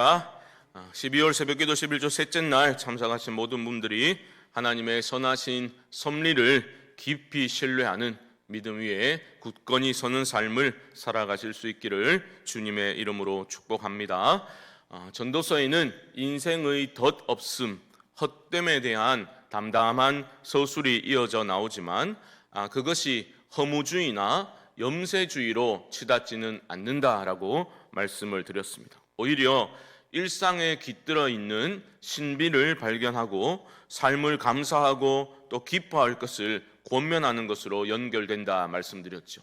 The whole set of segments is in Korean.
12월 새벽기도 11조 셋째 날 참석하신 모든 분들이 하나님의 선하신 섭리를 깊이 신뢰하는 믿음 위에 굳건히 서는 삶을 살아가실 수 있기를 주님의 이름으로 축복합니다. 전도서에는 인생의 덧없음, 헛됨에 대한 담담한 서술이 이어져 나오지만 그것이 허무주의나 염세주의로 치닫지는 않는다라고 말씀을 드렸습니다. 오히려 일상에 깃들어 있는 신비를 발견하고 삶을 감사하고 또 기뻐할 것을 권면하는 것으로 연결된다 말씀드렸죠.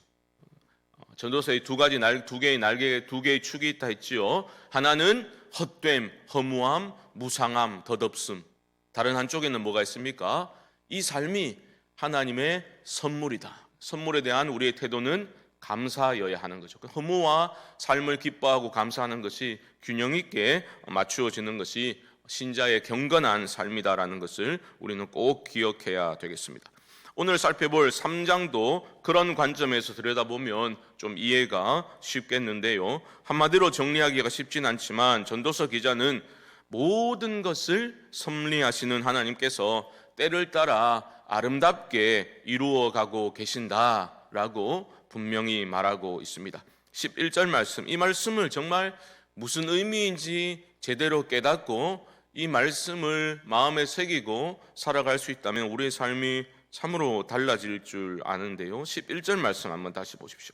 전도서에 두 개의 날개, 두 개의 축이 있다 했지요. 하나는 헛됨, 허무함, 무상함, 덧없음. 다른 한쪽에는 뭐가 있습니까? 이 삶이 하나님의 선물이다. 선물에 대한 우리의 태도는 감사여야 하는 거죠. 허무와 삶을 기뻐하고 감사하는 것이 균형 있게 맞추어지는 것이 신자의 경건한 삶이다라는 것을 우리는 꼭 기억해야 되겠습니다. 오늘 살펴볼 3장도 그런 관점에서 들여다보면 좀 이해가 쉽겠는데요. 한마디로 정리하기가 쉽진 않지만 전도서 기자는 모든 것을 섭리하시는 하나님께서 때를 따라 아름답게 이루어가고 계신다라고 분명히 말하고 있습니다. 11절 말씀, 이 말씀을 정말 무슨 의미인지 제대로 깨닫고 이 말씀을 마음에 새기고 살아갈 수 있다면 우리의 삶이 참으로 달라질 줄 아는데요. 11절 말씀 한번 다시 보십시오.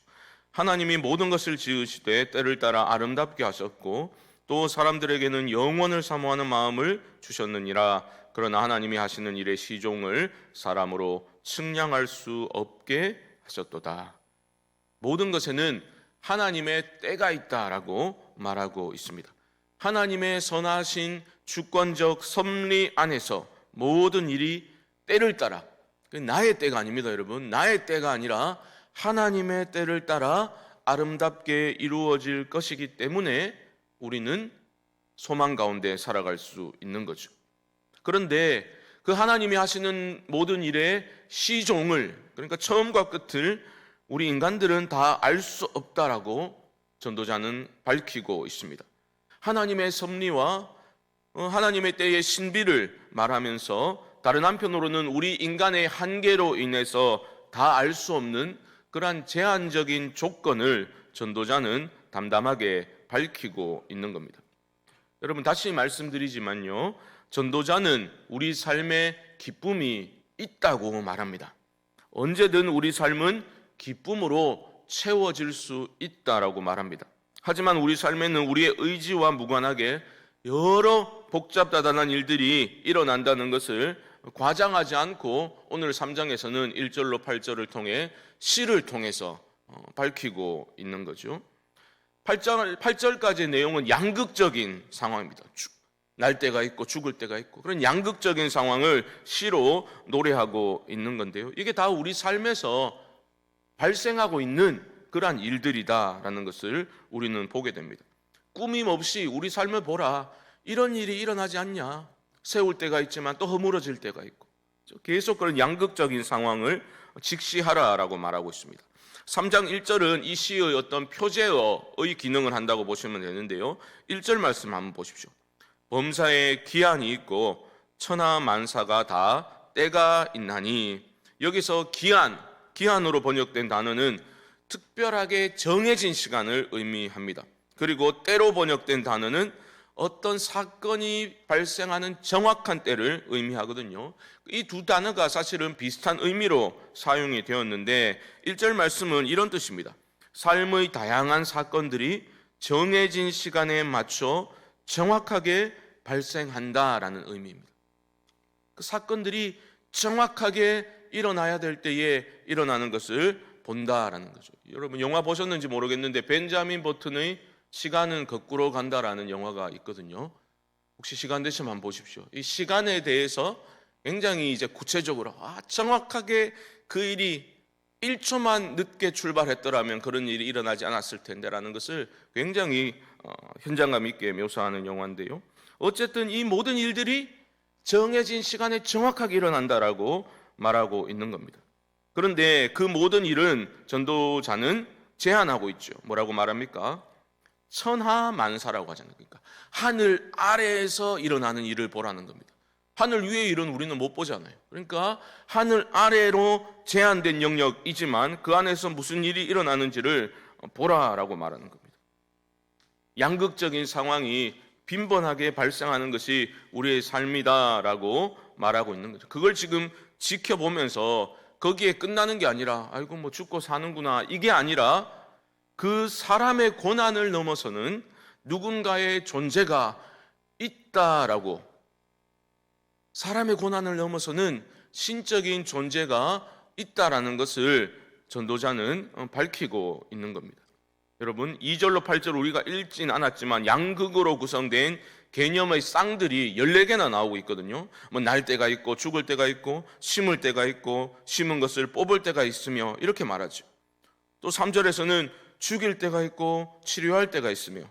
하나님이 모든 것을 지으시되 때를 따라 아름답게 하셨고 또 사람들에게는 영원을 사모하는 마음을 주셨느니라. 그러나 하나님이 하시는 일의 시종을 사람으로 측량할 수 없게 하셨도다. 모든 것에는 하나님의 때가 있다라고 말하고 있습니다. 하나님의 선하신 주권적 섭리 안에서 모든 일이 때를 따라, 나의 때가 아닙니다, 여러분. 나의 때가 아니라 하나님의 때를 따라 아름답게 이루어질 것이기 때문에 우리는 소망 가운데 살아갈 수 있는 거죠. 그런데 그 하나님이 하시는 모든 일의 시종을, 그러니까 처음과 끝을 우리 인간들은 다 알 수 없다라고 전도자는 밝히고 있습니다. 하나님의 섭리와 하나님의 때의 신비를 말하면서 다른 한편으로는 우리 인간의 한계로 인해서 다 알 수 없는 그러한 제한적인 조건을 전도자는 담담하게 밝히고 있는 겁니다. 여러분 다시 말씀드리지만요, 전도자는 우리 삶에 기쁨이 있다고 말합니다. 언제든 우리 삶은 기쁨으로 채워질 수 있다라고 말합니다. 하지만 우리 삶에는 우리의 의지와 무관하게 여러 복잡다단한 일들이 일어난다는 것을 과장하지 않고 오늘 3장에서는 1절로 8절을 통해 시를 통해서 밝히고 있는 거죠. 8절까지의 내용은 양극적인 상황입니다. 날 때가 있고 죽을 때가 있고 그런 양극적인 상황을 시로 노래하고 있는 건데요. 이게 다 우리 삶에서 발생하고 있는 그러한 일들이다라는 것을 우리는 보게 됩니다. 꾸밈 없이 우리 삶을 보라. 이런 일이 일어나지 않냐. 세울 때가 있지만 또 허물어질 때가 있고 계속 그런 양극적인 상황을 직시하라라고 말하고 있습니다. 3장 1절은 이 시의 어떤 표제어의 기능을 한다고 보시면 되는데요. 1절 말씀 한번 보십시오. 범사에 기한이 있고 천하만사가 다 때가 있나니. 여기서 기한으로 번역된 단어는 특별하게 정해진 시간을 의미합니다. 그리고 때로 번역된 단어는 어떤 사건이 발생하는 정확한 때를 의미하거든요. 이 두 단어가 사실은 비슷한 의미로 사용이 되었는데 1절 말씀은 이런 뜻입니다. 삶의 다양한 사건들이 정해진 시간에 맞춰 정확하게 발생한다라는 의미입니다. 그 사건들이 정확하게 일어나야 될 때에 일어나는 것을 본다라는 거죠. 여러분 영화 보셨는지 모르겠는데 벤자민 버튼의 시간은 거꾸로 간다라는 영화가 있거든요. 혹시 시간 되시면 한번 보십시오. 이 시간에 대해서 굉장히 이제 구체적으로 정확하게 그 일이 1초만 늦게 출발했더라면 그런 일이 일어나지 않았을 텐데라는 것을 굉장히 현장감 있게 묘사하는 영화인데요. 어쨌든 이 모든 일들이 정해진 시간에 정확하게 일어난다라고 말하고 있는 겁니다. 그런데 그 모든 일은 전도자는 제한하고 있죠. 뭐라고 말합니까? 천하만사라고 하잖아요. 그러니까 하늘 아래에서 일어나는 일을 보라는 겁니다. 하늘 위의 일은 우리는 못 보잖아요. 그러니까 하늘 아래로 제한된 영역이지만 그 안에서 무슨 일이 일어나는지를 보라라고 말하는 겁니다. 양극적인 상황이 빈번하게 발생하는 것이 우리의 삶이다라고 말하고 있는 거죠. 그걸 지금 지켜보면서 거기에 끝나는 게 아니라 아이고 뭐 죽고 사는구나 이게 아니라 그 사람의 고난을 넘어서는 누군가의 존재가 있다라고, 사람의 고난을 넘어서는 신적인 존재가 있다라는 것을 전도자는 밝히고 있는 겁니다. 여러분 2절로 8절 우리가 읽진 않았지만 양극으로 구성된 개념의 쌍들이 14개나 나오고 있거든요. 뭐 날 때가 있고 죽을 때가 있고 심을 때가 있고 심은 것을 뽑을 때가 있으며 이렇게 말하죠. 또 3절에서는 죽일 때가 있고 치료할 때가 있으며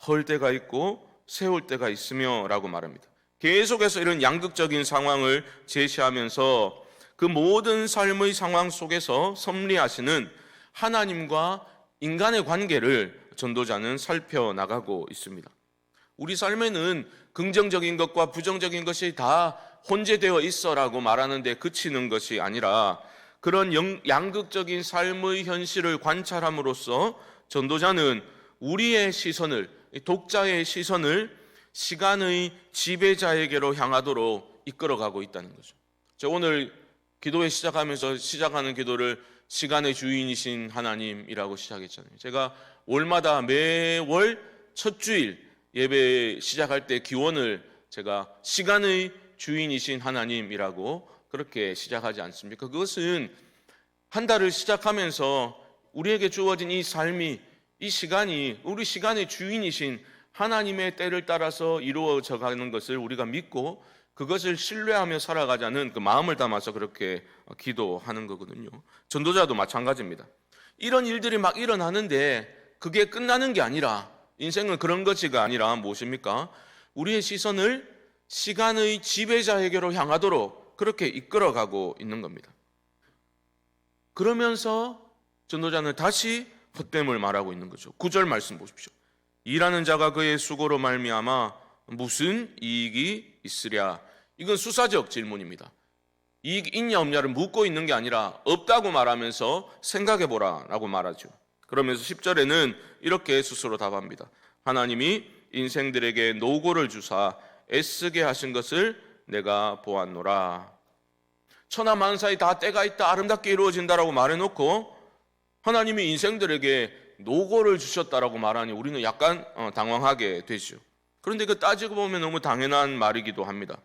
헐 때가 있고 세울 때가 있으며 라고 말합니다. 계속해서 이런 양극적인 상황을 제시하면서 그 모든 삶의 상황 속에서 섭리하시는 하나님과 인간의 관계를 전도자는 살펴나가고 있습니다. 우리 삶에는 긍정적인 것과 부정적인 것이 다 혼재되어 있어라고 말하는데 그치는 것이 아니라 그런 양극적인 삶의 현실을 관찰함으로써 전도자는 우리의 시선을, 독자의 시선을 시간의 지배자에게로 향하도록 이끌어가고 있다는 거죠. 제가 오늘 기도회 시작하면서 시작하는 기도를 시간의 주인이신 하나님이라고 시작했잖아요. 제가 월마다 매월 첫 주일 예배 시작할 때 기원을 제가 시간의 주인이신 하나님이라고 그렇게 시작하지 않습니까? 그것은 한 달을 시작하면서 우리에게 주어진 이 삶이, 이 시간이 우리 시간의 주인이신 하나님의 때를 따라서 이루어져 가는 것을 우리가 믿고 그것을 신뢰하며 살아가자는 그 마음을 담아서 그렇게 기도하는 거거든요. 전도자도 마찬가지입니다. 이런 일들이 막 일어나는데 그게 끝나는 게 아니라, 인생은 그런 것이가 아니라 무엇입니까? 우리의 시선을 시간의 지배자에게로 향하도록 그렇게 이끌어가고 있는 겁니다. 그러면서 전도자는 다시 헛됨을 말하고 있는 거죠. 9절 말씀 보십시오. 일하는 자가 그의 수고로 말미암아 무슨 이익이 있으랴. 이건 수사적 질문입니다. 이익 있냐 없냐를 묻고 있는 게 아니라 없다고 말하면서 생각해보라 라고 말하죠. 그러면서 10절에는 이렇게 스스로 답합니다. 하나님이 인생들에게 노고를 주사 애쓰게 하신 것을 내가 보았노라. 천하만사에 다 때가 있다, 아름답게 이루어진다라고 말해놓고 하나님이 인생들에게 노고를 주셨다라고 말하니 우리는 약간 당황하게 되죠. 그런데 그 따지고 보면 너무 당연한 말이기도 합니다.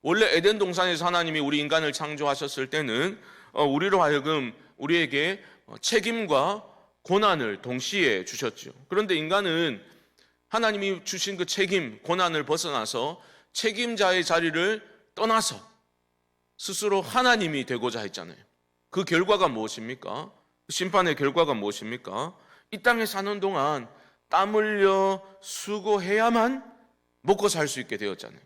원래 에덴 동산에서 하나님이 우리 인간을 창조하셨을 때는 우리로 하여금 우리에게 책임과 고난을 동시에 주셨죠. 그런데 인간은 하나님이 주신 그 책임, 고난을 벗어나서 책임자의 자리를 떠나서 스스로 하나님이 되고자 했잖아요. 그 결과가 무엇입니까? 심판의 결과가 무엇입니까? 이 땅에 사는 동안 땀 흘려 수고해야만 먹고 살 수 있게 되었잖아요.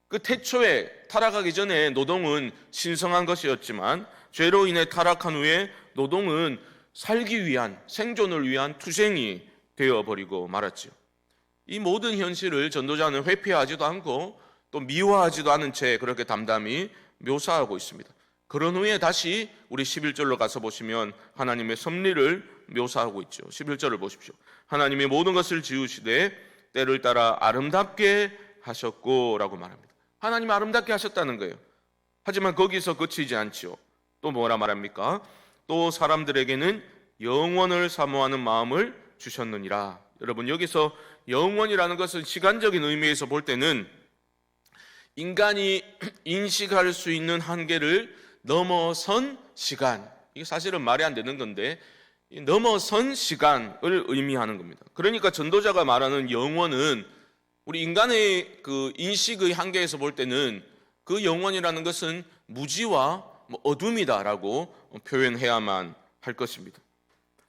그 태초에 타락하기 전에 노동은 신성한 것이었지만 죄로 인해 타락한 후에 노동은 살기 위한, 생존을 위한 투쟁이 되어버리고 말았죠. 이 모든 현실을 전도자는 회피하지도 않고 또 미워하지도 않은 채 그렇게 담담히 묘사하고 있습니다. 그런 후에 다시 우리 11절로 가서 보시면 하나님의 섭리를 묘사하고 있죠. 11절을 보십시오. 하나님이 모든 것을 지으시되 때를 따라 아름답게 하셨고 라고 말합니다. 하나님이 아름답게 하셨다는 거예요. 하지만 거기서 그치지 않지요. 또 뭐라 말합니까? 또 사람들에게는 영원을 사모하는 마음을 주셨느니라. 여러분 여기서 영원이라는 것은 시간적인 의미에서 볼 때는 인간이 인식할 수 있는 한계를 넘어선 시간, 이게 사실은 말이 안 되는 건데 넘어선 시간을 의미하는 겁니다. 그러니까 전도자가 말하는 영원은 우리 인간의 그 인식의 한계에서 볼 때는 그 영원이라는 것은 무지와 어둠이다라고 표현해야만 할 것입니다.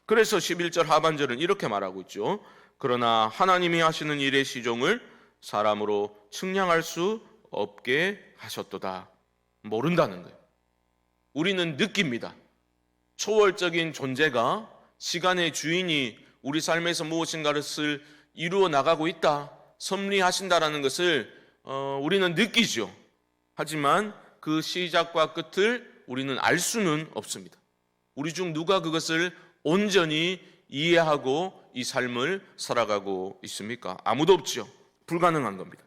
그래서 11절 하반절은 이렇게 말하고 있죠. 그러나 하나님이 하시는 일의 시종을 사람으로 측량할 수 없게 하셨도다. 모른다는 거예요. 우리는 느낍니다. 초월적인 존재가, 시간의 주인이 우리 삶에서 무엇인가를 이루어 나가고 있다, 섭리하신다라는 것을 우리는 느끼죠. 하지만 그 시작과 끝을 우리는 알 수는 없습니다. 우리 중 누가 그것을 온전히 이해하고 이 삶을 살아가고 있습니까? 아무도 없죠. 불가능한 겁니다.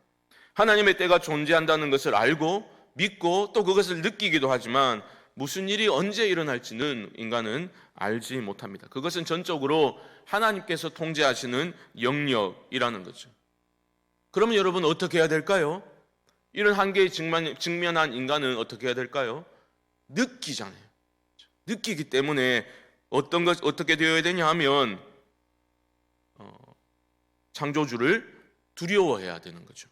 하나님의 때가 존재한다는 것을 알고 믿고 또 그것을 느끼기도 하지만 무슨 일이 언제 일어날지는 인간은 알지 못합니다. 그것은 전적으로 하나님께서 통제하시는 영역이라는 거죠. 그러면 여러분 어떻게 해야 될까요? 이런 한계에 직면한 인간은 어떻게 해야 될까요? 느끼잖아요. 느끼기 때문에 어떻게 되어야 되냐 하면 창조주를 두려워해야 되는 거죠.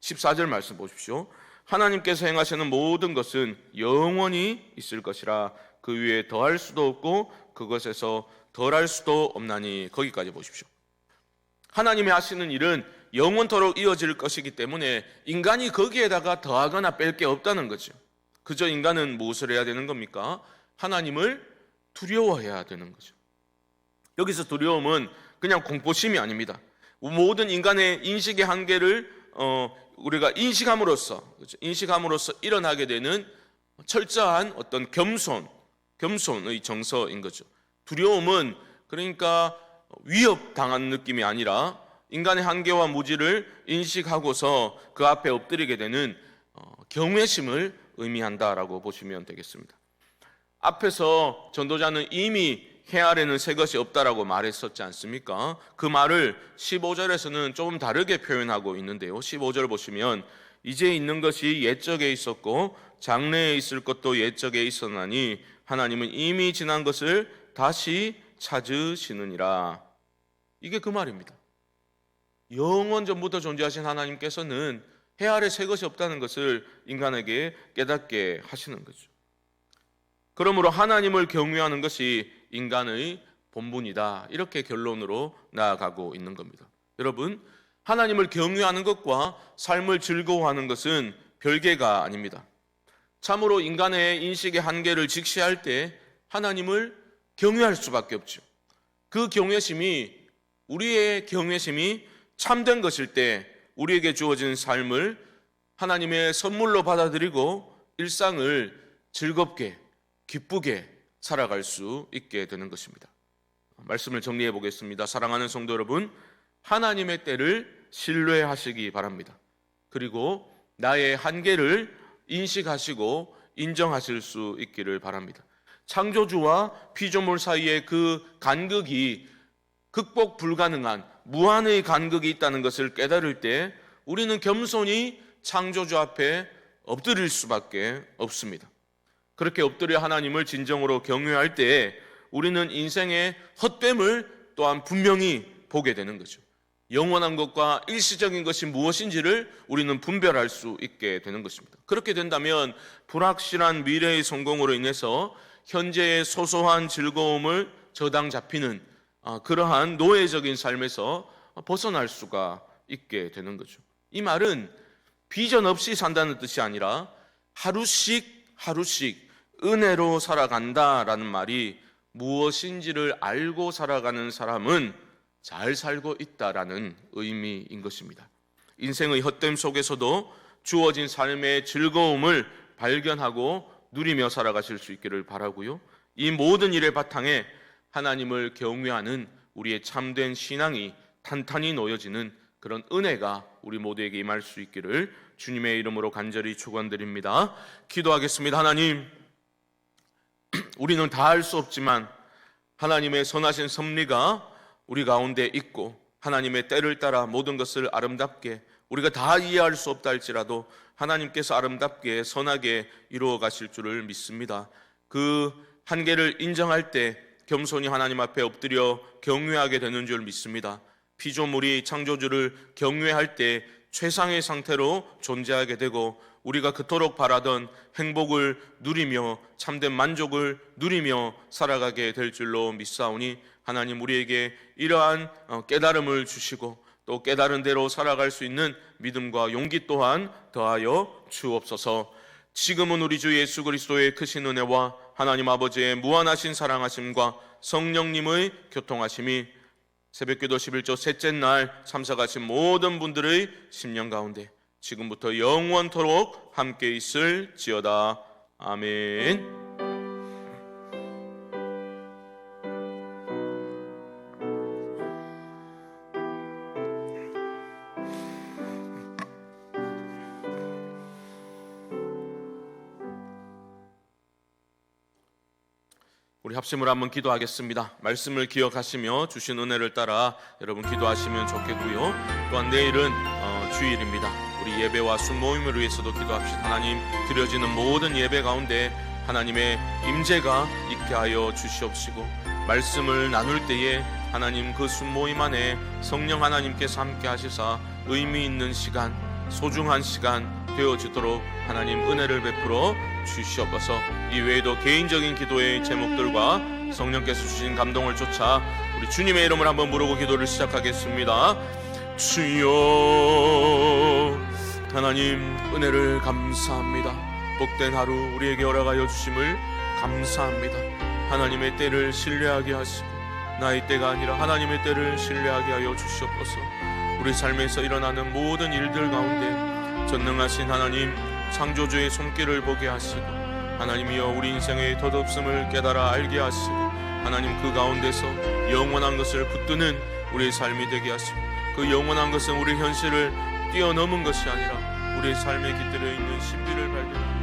14절 말씀 보십시오. 하나님께서 행하시는 모든 것은 영원히 있을 것이라 그 위에 더할 수도 없고 그것에서 덜할 수도 없나니. 거기까지 보십시오. 하나님이 하시는 일은 영원토록 이어질 것이기 때문에 인간이 거기에다가 더하거나 뺄 게 없다는 거죠. 그저 인간은 무엇을 해야 되는 겁니까? 하나님을 두려워해야 되는 거죠. 여기서 두려움은 그냥 공포심이 아닙니다. 모든 인간의 인식의 한계를 우리가 인식함으로써 일어나게 되는 철저한 어떤 겸손의 정서인 거죠. 두려움은 그러니까 위협당한 느낌이 아니라 인간의 한계와 무지를 인식하고서 그 앞에 엎드리게 되는 경외심을 의미한다라고 보시면 되겠습니다. 앞에서 전도자는 이미 해 아래는 새 것이 없다라고 말했었지 않습니까? 그 말을 15절에서는 조금 다르게 표현하고 있는데요. 15절 보시면 이제 있는 것이 옛적에 있었고 장래에 있을 것도 옛적에 있었나니 하나님은 이미 지난 것을 다시 찾으시느니라. 이게 그 말입니다. 영원 전부터 존재하신 하나님께서는 해 아래 새 것이 없다는 것을 인간에게 깨닫게 하시는 거죠. 그러므로 하나님을 경외하는 것이 인간의 본분이다. 이렇게 결론으로 나아가고 있는 겁니다. 여러분, 하나님을 경외하는 것과 삶을 즐거워하는 것은 별개가 아닙니다. 참으로 인간의 인식의 한계를 직시할 때 하나님을 경외할 수밖에 없죠. 그 경외심이, 우리의 경외심이 참된 것일 때 우리에게 주어진 삶을 하나님의 선물로 받아들이고 일상을 즐겁게 기쁘게 살아갈 수 있게 되는 것입니다. 말씀을 정리해 보겠습니다. 사랑하는 성도 여러분, 하나님의 때를 신뢰하시기 바랍니다. 그리고 나의 한계를 인식하시고 인정하실 수 있기를 바랍니다. 창조주와 피조물 사이의 그 간극이 극복 불가능한 무한의 간극이 있다는 것을 깨달을 때 우리는 겸손히 창조주 앞에 엎드릴 수밖에 없습니다. 그렇게 엎드려 하나님을 진정으로 경외할 때 우리는 인생의 헛됨을 또한 분명히 보게 되는 거죠. 영원한 것과 일시적인 것이 무엇인지를 우리는 분별할 수 있게 되는 것입니다. 그렇게 된다면 불확실한 미래의 성공으로 인해서 현재의 소소한 즐거움을 저당 잡히는 그러한 노예적인 삶에서 벗어날 수가 있게 되는 거죠. 이 말은 비전 없이 산다는 뜻이 아니라 하루씩 은혜로 살아간다라는 말이 무엇인지를 알고 살아가는 사람은 잘 살고 있다라는 의미인 것입니다. 인생의 헛됨 속에서도 주어진 삶의 즐거움을 발견하고 누리며 살아가실 수 있기를 바라고요. 이 모든 일의 바탕에 하나님을 경외하는 우리의 참된 신앙이 탄탄히 놓여지는 그런 은혜가 우리 모두에게 임할 수 있기를 주님의 이름으로 간절히 축원드립니다. 기도하겠습니다. 하나님, 우리는 다 할 수 없지만 하나님의 선하신 섭리가 우리 가운데 있고 하나님의 때를 따라 모든 것을 아름답게 우리가 다 이해할 수 없다 할지라도 하나님께서 아름답게 선하게 이루어 가실 줄을 믿습니다. 그 한계를 인정할 때 겸손히 하나님 앞에 엎드려 경외하게 되는 줄 믿습니다. 피조물이 창조주를 경외할 때 최상의 상태로 존재하게 되고 우리가 그토록 바라던 행복을 누리며 참된 만족을 누리며 살아가게 될 줄로 믿사오니 하나님 우리에게 이러한 깨달음을 주시고 또 깨달은 대로 살아갈 수 있는 믿음과 용기 또한 더하여 주옵소서. 지금은 우리 주 예수 그리스도의 크신 은혜와 하나님 아버지의 무한하신 사랑하심과 성령님의 교통하심이 새벽기도 11조 셋째 날 참석하신 모든 분들의 심령 가운데 지금부터 영원토록 함께 있을지어다. 아멘. 우리 합심으로 한번 기도하겠습니다. 말씀을 기억하시며 주신 은혜를 따라 여러분 기도하시면 좋겠고요. 또한 내일은 주일입니다. 우리 예배와 순모임을 위해서도 기도합시다. 하나님, 드려지는 모든 예배 가운데 하나님의 임재가 있게 하여 주시옵시고, 말씀을 나눌 때에 하나님 그 순모임 안에 성령 하나님께서 함께 하시사 의미 있는 시간, 소중한 시간 되어지도록 하나님 은혜를 베풀어 주시옵소서. 이외에도 개인적인 기도의 제목들과 성령께서 주신 감동을 쫓아 우리 주님의 이름을 한번 부르고 기도를 시작하겠습니다. 주여, 하나님 은혜를 감사합니다. 복된 하루 우리에게 허락하여 주심을 감사합니다. 하나님의 때를 신뢰하게 하시고 나의 때가 아니라 하나님의 때를 신뢰하게 하여 주시옵소서. 우리 삶에서 일어나는 모든 일들 가운데 전능하신 하나님 창조주의 손길을 보게 하시고, 하나님이여 우리 인생의 덧없음을 깨달아 알게 하시고, 하나님 그 가운데서 영원한 것을 붙드는 우리의 삶이 되게 하시고, 그 영원한 것은 우리 현실을 뛰어넘은 것이 아니라 우리의 삶의 깃들여 있는 신비를 발견하고